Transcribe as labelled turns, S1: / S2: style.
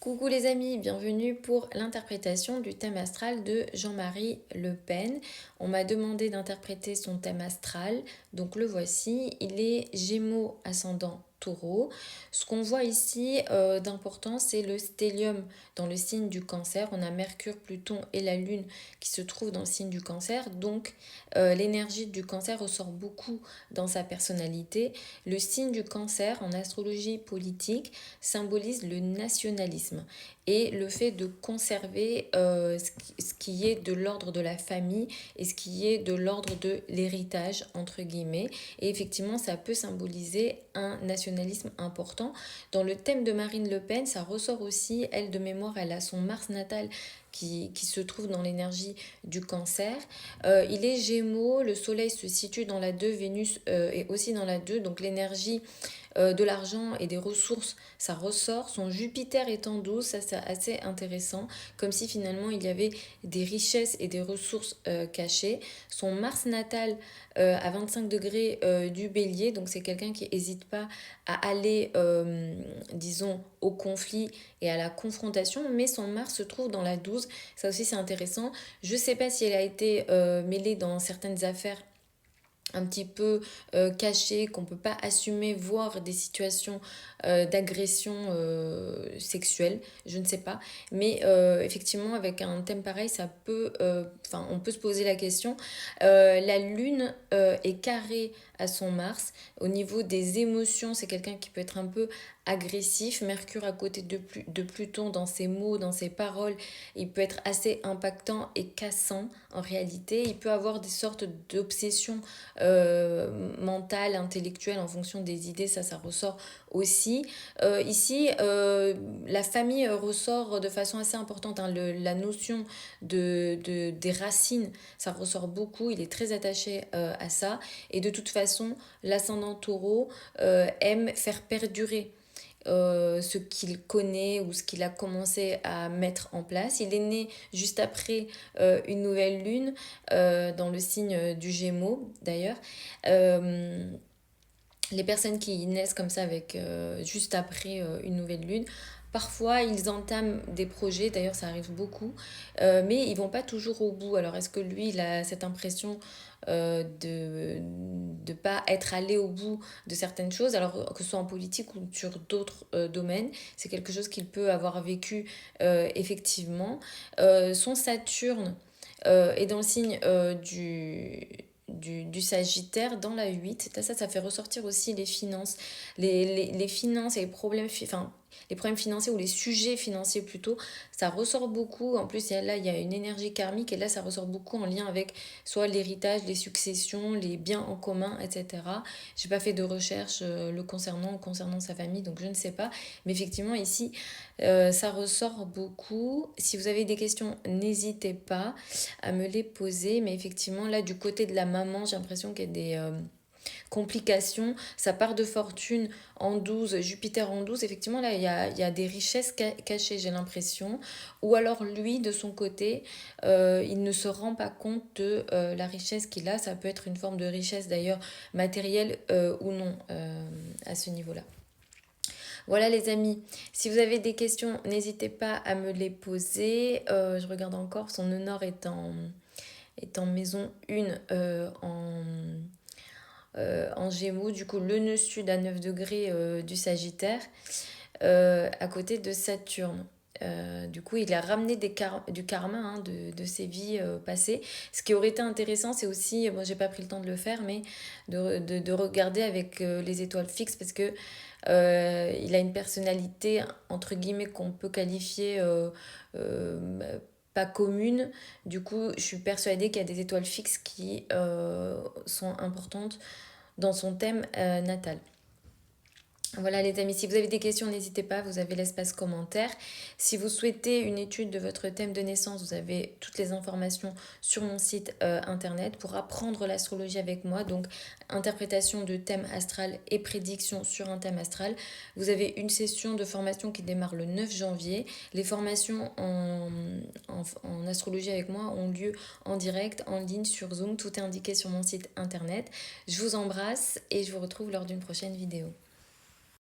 S1: Coucou les amis, bienvenue pour l'interprétation du thème astral de Jean-Marie Le Pen. On m'a demandé d'interpréter son thème astral, donc le voici. Il est Gémeaux ascendant Taureau. Ce qu'on voit ici d'important, c'est le stellium dans le signe du Cancer. On a Mercure, Pluton et la Lune qui se trouvent dans le signe du Cancer. Donc l'énergie du Cancer ressort beaucoup dans sa personnalité. Le signe du Cancer en astrologie politique symbolise le nationalisme et le fait de conserver ce qui est de l'ordre de la famille et ce qui est de l'ordre de l'héritage, entre guillemets. Et effectivement, ça peut symboliser un nationalisme important. Dans le thème de Marine Le Pen, ça ressort aussi, elle de mémoire, elle a son Mars natal qui se trouve dans l'énergie du Cancer. Il est Gémeaux, le Soleil se situe dans la 2, Vénus est aussi dans la 2, donc l'énergie de l'argent et des ressources, ça ressort. Son Jupiter est en 12, ça c'est assez intéressant, comme si finalement il y avait des richesses et des ressources cachées. Son Mars natal à 25 degrés du Bélier, donc c'est quelqu'un qui n'hésite pas à aller, disons, au conflit et à la confrontation, mais son Mars se trouve dans la 12, ça aussi c'est intéressant. Je ne sais pas si elle a été mêlée dans certaines affaires un petit peu cachées, qu'on ne peut pas assumer, voire des situations d'agression sexuelle, je ne sais pas. Mais effectivement, avec un thème pareil, ça peut, on peut se poser la question. La Lune est carrée à son Mars. Au niveau des émotions, c'est quelqu'un qui peut être un peu agressif. Mercure à côté de Pluton dans ses mots, dans ses paroles, il peut être assez impactant et cassant en réalité. Il peut avoir des sortes d'obsessions mentale, intellectuelle en fonction des idées, ça ressort aussi. Ici, la famille ressort de façon assez importante, hein, la notion des racines, ça ressort beaucoup, il est très attaché à ça. Et de toute façon, l'ascendant taureau aime faire perdurer ce qu'il connaît ou ce qu'il a commencé à mettre en place. Il est né juste après une nouvelle lune dans le signe du Gémeaux d'ailleurs. Les personnes qui naissent comme ça avec juste après une nouvelle lune, parfois ils entament des projets, d'ailleurs ça arrive beaucoup, mais ils vont pas toujours au bout. Alors est-ce que lui il a cette impression de ne pas être allé au bout de certaines choses, alors que ce soit en politique ou sur d'autres domaines, c'est quelque chose qu'il peut avoir vécu effectivement. Son Saturne est dans le signe du Sagittaire dans la 8. Ça fait ressortir aussi les finances. Les finances et les problèmes, les problèmes financiers ou les sujets financiers plutôt, ça ressort beaucoup. En plus, là, il y a une énergie karmique et là, ça ressort beaucoup en lien avec soit l'héritage, les successions, les biens en commun, etc. J'ai pas fait de recherche le concernant sa famille, donc je ne sais pas. Mais effectivement, ici, ça ressort beaucoup. Si vous avez des questions, n'hésitez pas à me les poser. Mais effectivement, là, du côté de la maman, j'ai l'impression qu'il y a des complications. Sa part de fortune en 12, Jupiter en 12, effectivement, là, il y a des richesses cachées, j'ai l'impression. Ou alors, lui, de son côté, il ne se rend pas compte de la richesse qu'il a. Ça peut être une forme de richesse, d'ailleurs, matérielle ou non, à ce niveau-là. Voilà les amis, si vous avez des questions, n'hésitez pas à me les poser. Je regarde encore, son nord est en maison 1 en Gémeaux. Du coup, le nœud sud à 9 degrés du Sagittaire, à côté de Saturne. Du coup, il a ramené du karma hein, de ses vies passées. Ce qui aurait été intéressant, c'est aussi, moi j'ai pas pris le temps de le faire, mais de regarder avec les étoiles fixes parce que il a une personnalité, entre guillemets, qu'on peut qualifier pas commune. Du coup, je suis persuadée qu'il y a des étoiles fixes qui sont importantes dans son thème natal. Voilà les amis, si vous avez des questions, n'hésitez pas, vous avez l'espace commentaire. Si vous souhaitez une étude de votre thème de naissance, vous avez toutes les informations sur mon site internet pour apprendre l'astrologie avec moi. Donc, interprétation de thème astral et prédiction sur un thème astral. Vous avez une session de formation qui démarre le 9 janvier. Les formations en astrologie avec moi ont lieu en direct, en ligne, sur Zoom. Tout est indiqué sur mon site internet. Je vous embrasse et je vous retrouve lors d'une prochaine vidéo.